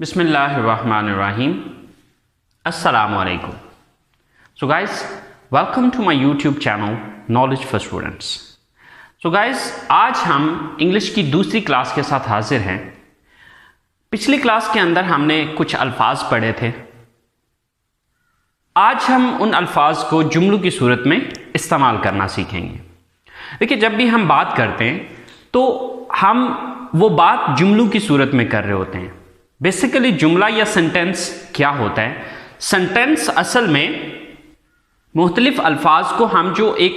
Bismillahirrahmanirrahim. Assalamu alaikum. So guys, welcome to my YouTube channel Knowledge for Students. So guys, आज हम English की दूसरी class के साथ हाजिर हैं. पिछली क्लास के अंदर हमने कुछ अल्फाज पढ़े थे. आज हम उन अल्फाज को जुमलों की सूरत में इस्तेमाल करना सीखेंगे. देखिए, जब भी हम बात करते हैं तो हम वो बात जुमलों की सूरत में कर रहे होते हैं. बेसिकली जुमला या सेंटेंस क्या होता है? सेंटेंस असल में मुख्तलिफ अल्फाज को हम जो एक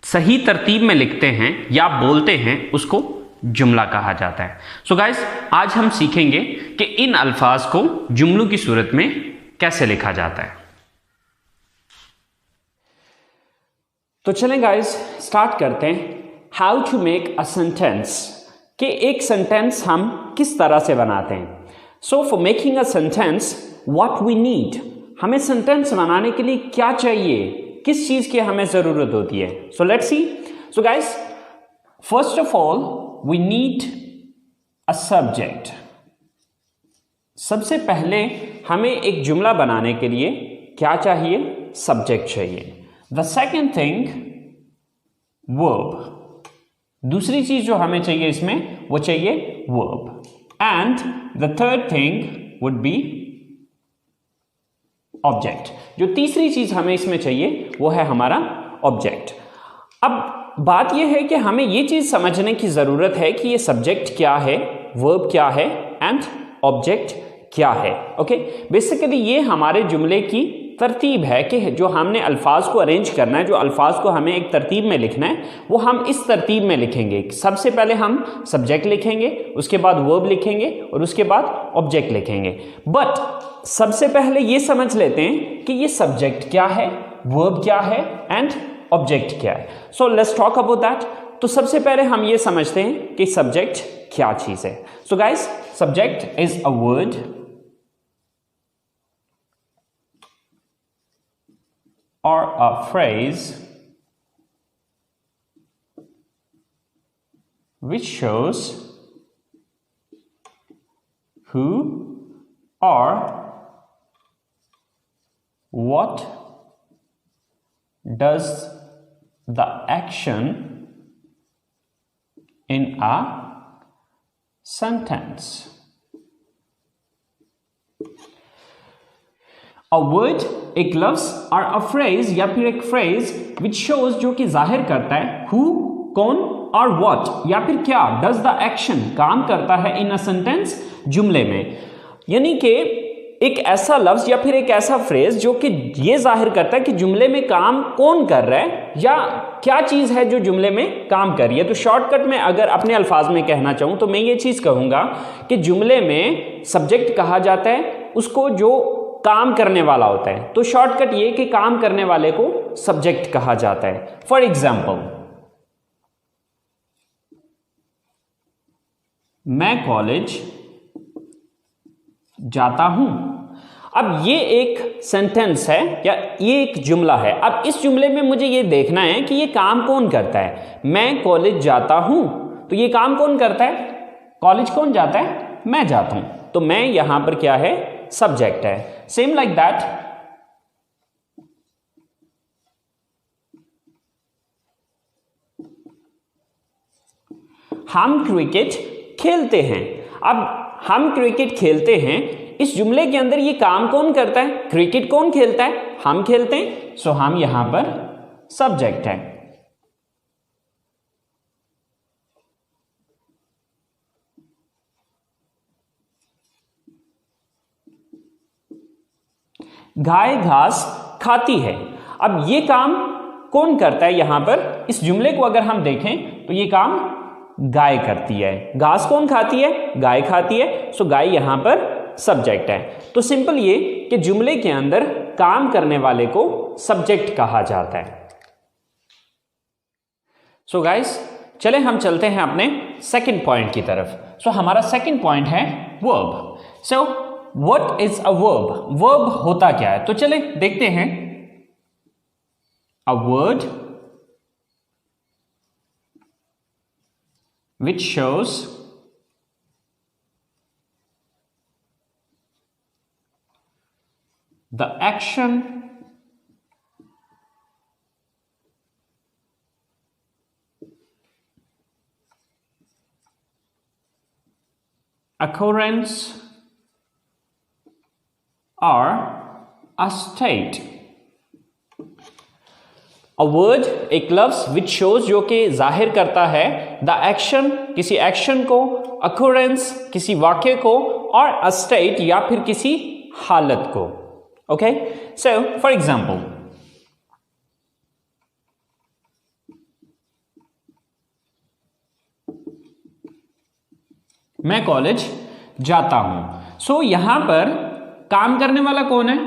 सही तरतीब में लिखते हैं या बोलते हैं उसको जुमला कहा जाता है. सो गाइस, आज हम सीखेंगे कि इन अल्फाज को जुमलों की सूरत में कैसे लिखा जाता है. तो चलें गाइस, स्टार्ट करते हैं. How to make a sentence, कि एक सेंटेंस हम किस तरह से बनाते हैं. So for making a sentence what we need, हमें सेंटेंस बनाने के लिए क्या चाहिए, किस चीज की हमें जरूरत होती है. So let's see. So guys, first of all we need a subject. सबसे पहले हमें एक जुमला बनाने के लिए क्या चाहिए? सब्जेक्ट चाहिए. The second thing verb. दूसरी चीज जो हमें चाहिए इसमें वो चाहिए verb. And the third thing would be object. जो तीसरी चीज हमें इसमें चाहिए वो है हमारा ऑब्जेक्ट. अब बात यह है कि हमें ये चीज समझने की जरूरत है कि ये सब्जेक्ट क्या है, वर्ब क्या है एंड ऑब्जेक्ट क्या है. ओके, बेसिकली ये हमारे जुमले की तरतीब है कि जो हमने अल्फाज को अरेंज करना है, जो अल्फाज को हमें एक तरतीब में लिखना है वो हम इस तरतीब में लिखेंगे. सबसे पहले हम सब्जेक्ट लिखेंगे, उसके बाद वर्ब लिखेंगे और उसके बाद ऑब्जेक्ट लिखेंगे. बट सबसे पहले ये समझ लेते हैं कि ये सब्जेक्ट क्या है, वर्ब क्या है एंड ऑब्जेक्ट क्या है. So let's talk about that. तो सबसे पहले हम ये समझते हैं कि सब्जेक्ट क्या चीज है. So guys, subject is a word or a phrase which shows who or what does the action in a sentence. A word, एक लफ्ज और अ फ्रेज या फिर एक फ्रेज विच शोज, जो कि जाहिर करता है हु, कौन, और व्हाट या फिर क्या, डज द एक्शन, काम करता है इन अ सेंटेंस, जुमले में. यानी कि एक ऐसा लफ्ज या फिर एक ऐसा फ्रेज जो कि ये जाहिर करता है कि जुमले में काम कौन कर रहा है या क्या चीज है जो जुमले में काम कर रही है. तो शॉर्टकट में अगर अपने अल्फाज में कहना चाहूं तो मैं ये चीज कहूंगा कि जुमले में सब्जेक्ट कहा जाता है उसको जो काम करने वाला होता है. तो शॉर्टकट ये कि काम करने वाले को सब्जेक्ट कहा जाता है. फॉर एग्जाम्पल, मैं कॉलेज जाता हूं. अब ये एक सेंटेंस है या ये एक जुमला है. अब इस जुमले में मुझे ये देखना है कि ये काम कौन करता है. मैं कॉलेज जाता हूं, तो ये काम कौन करता है? कॉलेज कौन जाता है? मैं जाता हूं. तो मैं यहां पर क्या है? सब्जेक्ट है. सेम लाइक दैट, हम क्रिकेट खेलते हैं. अब हम क्रिकेट खेलते हैं, इस जुमले के अंदर ये काम कौन करता है? क्रिकेट कौन खेलता है? हम खेलते हैं. सो हम यहां पर सब्जेक्ट है. गाय घास खाती है. अब ये काम कौन करता है? यहां पर इस जुमले को अगर हम देखें तो ये काम गाय करती है. घास कौन खाती है? गाय खाती है. सो गाय यहां पर सब्जेक्ट है. तो सिंपल ये कि जुमले के अंदर काम करने वाले को सब्जेक्ट कहा जाता है. सो गाइस, चले हम चलते हैं अपने सेकंड पॉइंट की तरफ. सो हमारा सेकंड पॉइंट है verb. So what is a verb? Verb होता क्या है? तो चले देखते हैं. A word which shows the action occurrence or a state. A word एक लफ्ज which shows जो कि जाहिर करता है the action किसी एक्शन को, occurrence किसी वाक्य को और a state या फिर किसी हालत को. Okay, so for example, मैं कॉलेज जाता हूं. सो यहां पर काम करने वाला कौन है?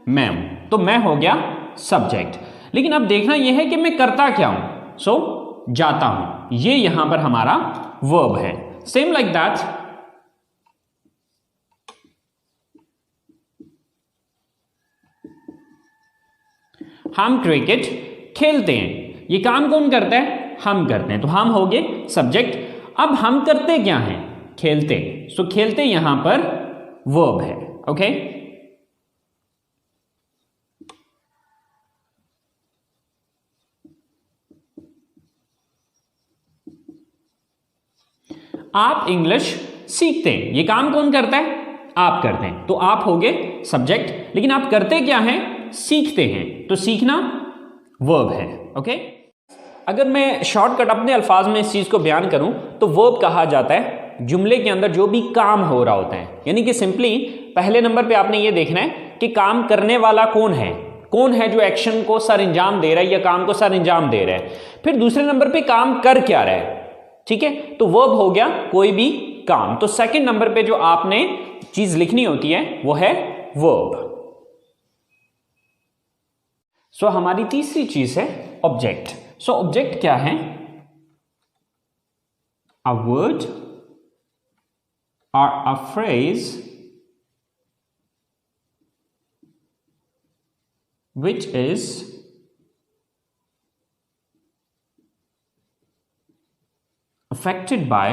मैं हूं. तो मैं हो गया सब्जेक्ट. लेकिन अब देखना यह है कि मैं करता क्या हूं. सो जाता हूं, ये यहां पर हमारा वर्ब है. सेम लाइक दैट, हम क्रिकेट खेलते हैं. ये काम कौन करता है? हम करते हैं. तो हम हो गए सब्जेक्ट. अब हम करते क्या हैं? खेलते. सो खेलते यहां पर वर्ब है. ओके, आप इंग्लिश सीखते हैं. ये काम कौन करता है? आप करते हैं. तो आप हो गए सब्जेक्ट. लेकिन आप करते क्या हैं? सीखते हैं. तो सीखना वर्ब है. ओके, अगर मैं शॉर्टकट अपने अल्फाज में इस चीज को बयान करूं तो वर्ब कहा जाता है जुमले के अंदर जो भी काम हो रहा होता है. यानी कि सिंपली पहले नंबर पे आपने ये देखना है कि काम करने वाला कौन है. कौन है जो एक्शन को सर अंजाम दे रहा है या काम को सर अंजाम दे रहा है. फिर दूसरे नंबर पे काम कर क्या रहा है. ठीक है, तो वर्ब हो गया कोई भी काम. तो सेकंड नंबर पे जो आपने चीज लिखनी होती है वो है वर्ब. सो हमारी तीसरी चीज है ऑब्जेक्ट. सो ऑब्जेक्ट क्या है? A word or a phrase which is affected by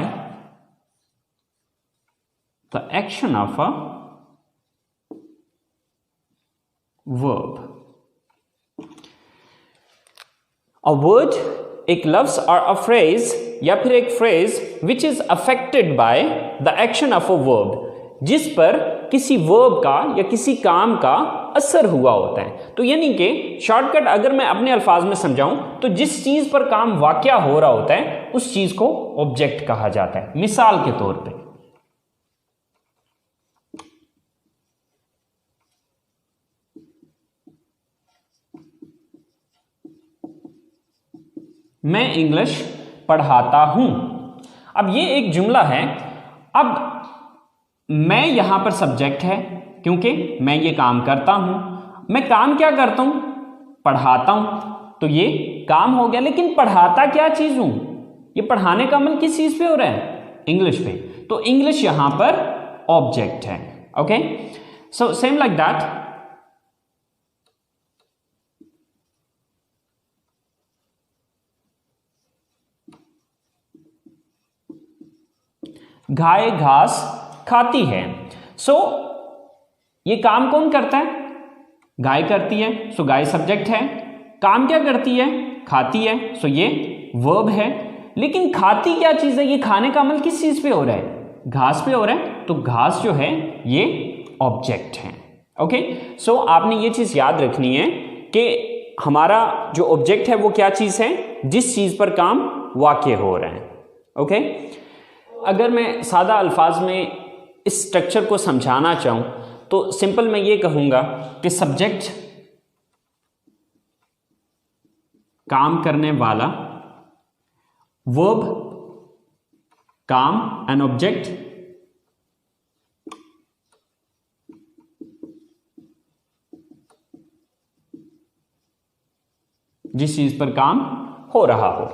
the action of a verb. A word एक लफ्ज और अ फ्रेज या फिर एक phrase which is affected by the action of a verb, जिस पर किसी वर्ब का या किसी काम का असर हुआ होता है. तो यानी कि शॉर्टकट अगर मैं अपने अल्फाज में समझाऊं तो जिस चीज पर काम वाकया हो रहा होता है उस चीज को ऑब्जेक्ट कहा जाता है. मिसाल के तौर पे मैं इंग्लिश पढ़ाता हूं. अब ये एक जुमला है. अब मैं यहां पर सब्जेक्ट है क्योंकि मैं ये काम करता हूं. मैं काम क्या करता हूं? पढ़ाता हूं. तो ये काम हो गया. लेकिन पढ़ाता क्या चीज हूं? ये पढ़ाने का अमल किस चीज पे हो रहा है? इंग्लिश पे. तो इंग्लिश यहां पर ऑब्जेक्ट है. Okay, so same like that, गाय घास खाती है. सो ये काम कौन करता है? गाय करती है. सो गाय सब्जेक्ट है. काम क्या करती है? खाती है. सो ये वर्ब है. लेकिन खाती क्या चीज है? ये खाने का अमल किस चीज पे हो रहा है? घास पे हो रहा है. तो घास जो है ये ऑब्जेक्ट है. ओके, सो आपने ये चीज याद रखनी है कि हमारा जो ऑब्जेक्ट है वो क्या चीज है? जिस चीज पर काम वाक़या हो रहा है. ओके, अगर मैं सादा अल्फाज में इस स्ट्रक्चर को समझाना चाहूं तो सिंपल मैं ये कहूंगा कि सब्जेक्ट काम करने वाला, वर्ब काम, एन ऑब्जेक्ट जिस चीज पर काम हो रहा हो.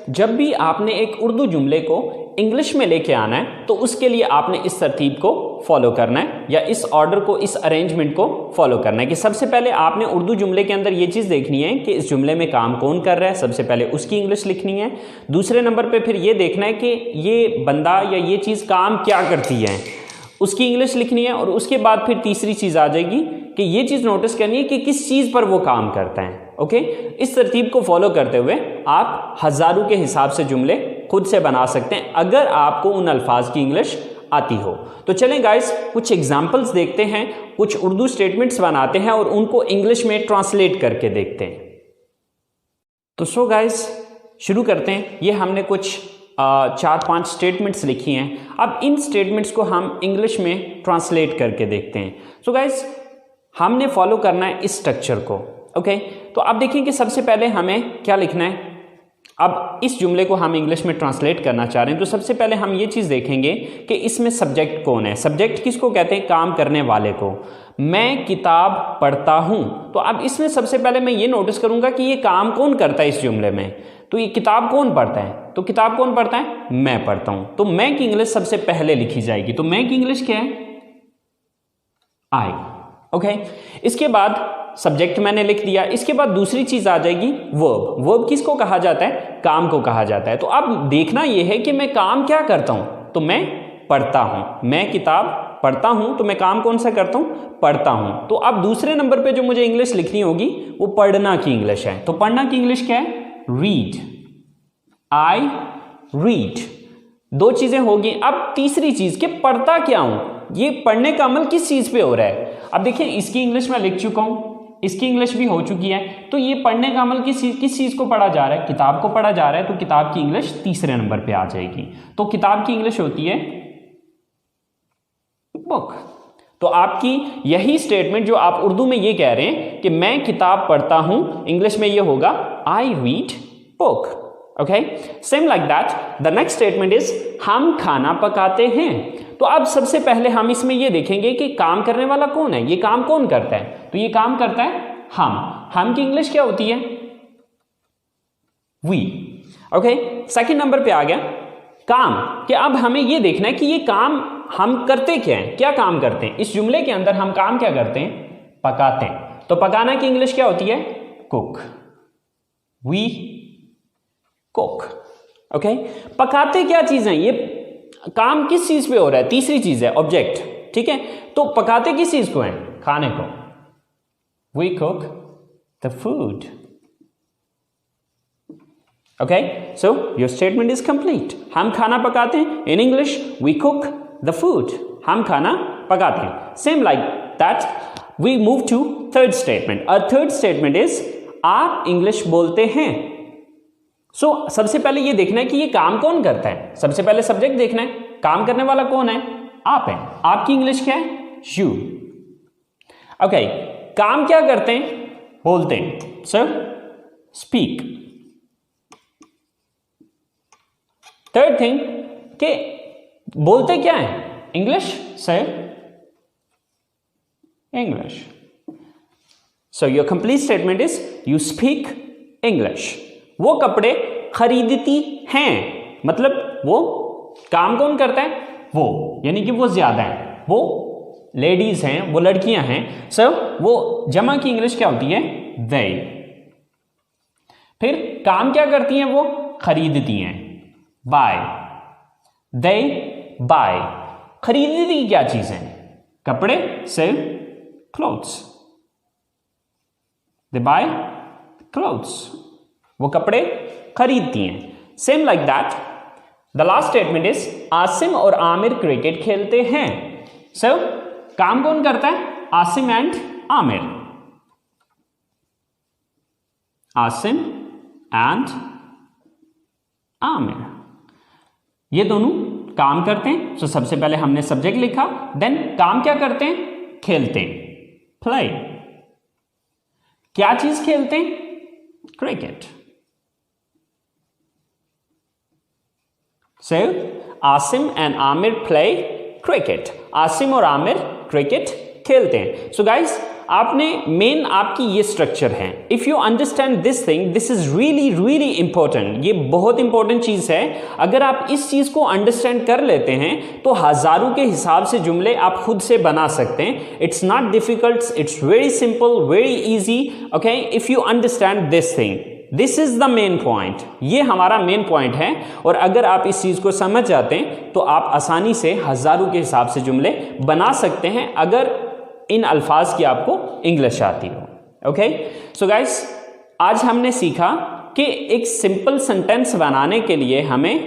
जब भी आपने एक उर्दू जुमले को इंग्लिश में लेके आना है तो उसके लिए आपने इस तरतीब को फॉलो करना है या इस ऑर्डर को, इस अरेंजमेंट को फॉलो करना है कि सबसे पहले आपने उर्दू जुमले के अंदर ये चीज़ देखनी है कि इस जुमले में काम कौन कर रहा है. सबसे पहले उसकी इंग्लिश लिखनी है. दूसरे नंबर पे फिर ये देखना है कि ये बंदा या ये चीज़ काम क्या करती है, उसकी इंग्लिश लिखनी है. और उसके बाद फिर तीसरी चीज़ आ जाएगी कि ये चीज नोटिस करनी है कि किस चीज पर वो काम करता है। ओके, इस तरतीब को फॉलो करते हुए आप हजारों के हिसाब से जुमले खुद से बना सकते हैं अगर आपको उन अल्फाज की इंग्लिश आती हो। तो चलें गाइस, कुछ एग्जाम्पल्स देखते हैं, कुछ उर्दू स्टेटमेंट्स बनाते हैं और उनको इंग्लिश में ट्रांसलेट करके देखते हैं। तो सो गाइस शुरू करते हैं। ये हमने कुछ 4-5 स्टेटमेंट्स लिखी हैं। अब इन स्टेटमेंट्स को हम इंग्लिश में ट्रांसलेट करके देखते हैं। सो गाइस हमने फॉलो करना है इस स्ट्रक्चर को। ओके, तो अब देखिए कि सबसे पहले हमें क्या लिखना है। अब इस जुमले को हम इंग्लिश में ट्रांसलेट करना चाह रहे हैं, तो सबसे पहले हम ये चीज़ देखेंगे कि इसमें सब्जेक्ट कौन है। सब्जेक्ट किसको कहते हैं? काम करने वाले को। मैं किताब पढ़ता हूं, तो अब इसमें सबसे पहले मैं ये नोटिस करूंगा कि ये काम कौन करता है इस जुमले में। तो ये किताब कौन पढ़ता है? तो किताब कौन पढ़ता है? मैं पढ़ता हूं। तो मैं की इंग्लिश सबसे पहले लिखी जाएगी। तो मैं की इंग्लिश क्या है? आई। ओके, इसके बाद सब्जेक्ट मैंने लिख दिया। इसके बाद दूसरी चीज आ जाएगी वर्ब। वर्ब किसको कहा जाता है? काम को कहा जाता है। तो अब देखना यह है कि मैं काम क्या करता हूं। तो मैं पढ़ता हूं। मैं किताब पढ़ता हूं, तो मैं काम कौन सा करता हूं? पढ़ता हूं। तो अब दूसरे नंबर पे जो मुझे इंग्लिश लिखनी होगी वो पढ़ना की इंग्लिश है। तो पढ़ना की इंग्लिश क्या है? रीड। I read. दो चीजें होगी। अब तीसरी चीज कि पढ़ता क्या हूं, ये पढ़ने का अमल किस चीज पे हो रहा है। अब देखिए इसकी इंग्लिश में लिख चुका हूं, इसकी इंग्लिश भी हो चुकी है। तो ये पढ़ने का अमल किस चीज को पढ़ा जा रहा है? किताब को पढ़ा जा रहा है। तो किताब की इंग्लिश तीसरे नंबर पे आ जाएगी। तो किताब की इंग्लिश होती है बुक। तो आपकी यही स्टेटमेंट जो आप उर्दू में ये कह रहे हैं कि मैं किताब पढ़ता हूं, इंग्लिश में ये होगा I read book. Okay, same like that the next statement is हम खाना पकाते हैं। तो अब सबसे पहले हम इसमें ये देखेंगे कि काम करने वाला कौन है, ये काम कौन करता है। तो ये काम करता है हम की इंग्लिश क्या होती है? वी। ओके, सेकंड नंबर पे आ गया काम। कि अब हमें ये देखना है कि ये काम हम करते क्या हैं, क्या काम करते हैं। इस जुमले के अंदर हम काम क्या करते हैं? पकाते हैं। तो पकाना की इंग्लिश क्या होती है? कुक। We cook. ओके, पकाते क्या चीज है? ये काम किस चीज पे हो रहा है? तीसरी चीज है ऑब्जेक्ट। ठीक है, तो पकाते किस चीज को है? खाने को। We cook the food. Okay, so your statement is complete. हम खाना पकाते हैं। In English we cook the food. हम खाना पकाते हैं। Same like that we move to third statement. और थर्ड स्टेटमेंट इज आप इंग्लिश बोलते हैं। सो सबसे पहले ये देखना है कि ये काम कौन करता है। सबसे पहले सब्जेक्ट देखना है, काम करने वाला कौन है? आप है। आपकी इंग्लिश क्या है? यू। ओके, काम क्या करते हैं? बोलते हैं। Sir speak. थर्ड थिंग कि बोलते क्या है? English. Sir English. So your complete statement is you speak English. वो कपड़े खरीदती हैं, मतलब वो काम कौन करता है? वो, यानी कि वो ज्यादा है, वो लेडीज हैं, वो लड़कियां हैं। सो वो जमा की इंग्लिश क्या होती है? they। फिर काम क्या करती हैं? वो खरीदती हैं, buy। they buy। खरीदती क्या चीज है? कपड़े। sell clothes। they buy clothes। वो कपड़े खरीदती हैं। Same like that the last statement is Asim और आमिर क्रिकेट खेलते हैं। सो काम कौन करता है? आसिम एंड आमिर। आसिम एंड आमिर, ये दोनों काम करते हैं। सो सबसे पहले हमने सब्जेक्ट लिखा, देन काम क्या करते हैं? खेलते हैं, प्ले। क्या चीज खेलते हैं? Cricket. So, Asim and Aamir play cricket. Asim और आमिर क्रिकेट खेलते हैं। सो गाइस, आपने मेन आपकी ये स्ट्रक्चर है। If you understand this thing, this is really really important. ये बहुत इंपॉर्टेंट चीज है। अगर आप इस चीज को अंडरस्टैंड कर लेते हैं तो हजारों के हिसाब से जुमले आप खुद से बना सकते हैं। It's not difficult, it's very simple, very easy. Okay, if you understand this thing, this is the main point. ये हमारा मेन पॉइंट है। और अगर आप इस चीज को समझ जाते हैं तो आप आसानी से हजारों के हिसाब से जुमले बना सकते हैं। अगर इन अल्फाज की आपको इंग्लिश आती हो। ओके, सो गाइस आज हमने सीखा कि एक सिंपल सेंटेंस बनाने के लिए हमें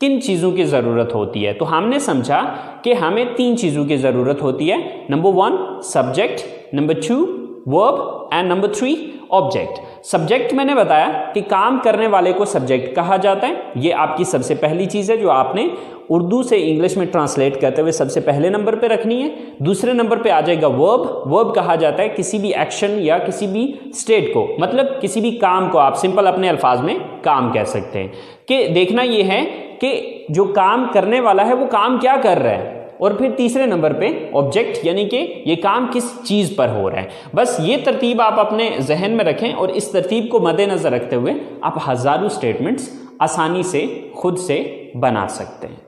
किन चीज़ों की ज़रूरत होती है। तो हमने समझा कि हमें 3 चीज़ों की ज़रूरत होती है। Number 1 subject, number 2 verb and number 3 object. Subject मैंने बताया कि काम करने वाले को सब्जेक्ट कहा जाता है। ये आपकी सबसे पहली चीज़ है जो आपने उर्दू से इंग्लिश में ट्रांसलेट करते हुए सबसे पहले नंबर पे रखनी है। दूसरे नंबर पे आ जाएगा वर्ब। वर्ब कहा जाता है किसी भी एक्शन या किसी भी स्टेट को, मतलब किसी भी काम को आप सिंपल अपने अल्फाज में काम कह सकते हैं। कि देखना ये है कि जो काम करने वाला है वो काम क्या कर रहा है। और फिर तीसरे नंबर पे ऑब्जेक्ट, यानी कि ये काम किस चीज़ पर हो रहा है। बस ये तरतीब आप अपने जहन में रखें और इस तरतीब को मद्देनज़र रखते हुए आप हज़ारों स्टेटमेंट्स आसानी से खुद से बना सकते हैं।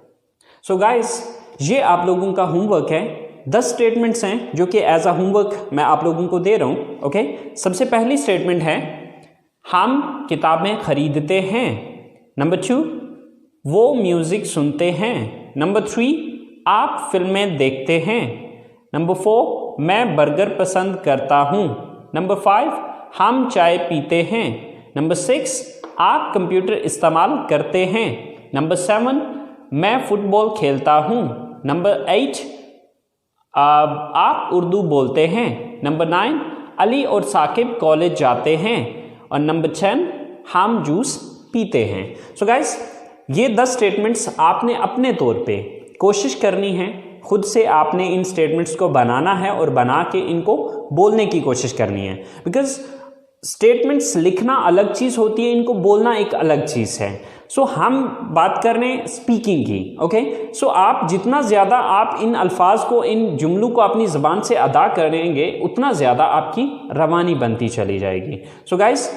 सो गाइस, ये आप लोगों का होमवर्क है। 10 स्टेटमेंट्स हैं जो कि एज अ होमवर्क मैं आप लोगों को दे रहा हूँ। ओके, सबसे पहली स्टेटमेंट है हम किताबें खरीदते हैं। नंबर 2 वो म्यूज़िक सुनते हैं। नंबर 3 आप फिल्में देखते हैं। नंबर 4 मैं बर्गर पसंद करता हूँ। नंबर 5 हम चाय पीते हैं। नंबर 6 आप कंप्यूटर इस्तेमाल करते हैं। नंबर 7 मैं फुटबॉल खेलता हूँ। नंबर 8 आप उर्दू बोलते हैं। नंबर 9 अली और साकिब कॉलेज जाते हैं। और नंबर 10 हम जूस पीते हैं। सो गाइस, ये 10 स्टेटमेंट्स आपने अपने तौर पे कोशिश करनी है, खुद से आपने इन स्टेटमेंट्स को बनाना है और बना के इनको बोलने की कोशिश करनी है। बिकॉज स्टेटमेंट्स लिखना अलग चीज़ होती है, इनको बोलना एक अलग चीज़ है। सो हम बात कर रहे हैं स्पीकिंग की। ओके, सो आप जितना ज़्यादा आप इन अल्फाज को, इन जुमलों को अपनी ज़बान से अदा करेंगे उतना ज़्यादा आपकी रवानी बनती चली जाएगी। सो गाइस,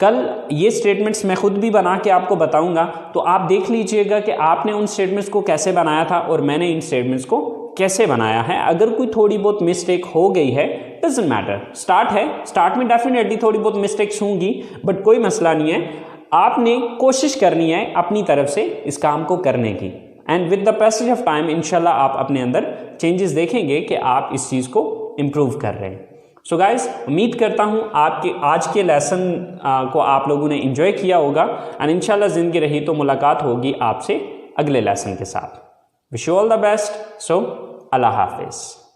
कल ये स्टेटमेंट्स मैं खुद भी बना के आपको बताऊंगा, तो आप देख लीजिएगा कि आपने उन स्टेटमेंट्स को कैसे बनाया था और मैंने इन स्टेटमेंट्स को कैसे बनाया है। अगर कोई थोड़ी बहुत मिस्टेक हो गई है, डजंट मैटर, स्टार्ट है, स्टार्ट में डेफिनेटली थोड़ी बहुत मिस्टेक्स होंगी, बट कोई मसला नहीं है। आपने कोशिश करनी है अपनी तरफ से इस काम को करने की, and with the passage of time इंशाल्लाह आप अपने अंदर चेंजेस देखेंगे कि आप इस चीज़ को इम्प्रूव कर रहे हैं। सो गाइस, उम्मीद करता हूँ आपके आज के लेसन को आप लोगों ने एंजॉय किया होगा, एंड इंशाल्लाह ज़िंदगी रही तो मुलाकात होगी आपसे अगले लेसन के साथ। Wish you all the best. So अल्लाह हाफिज़।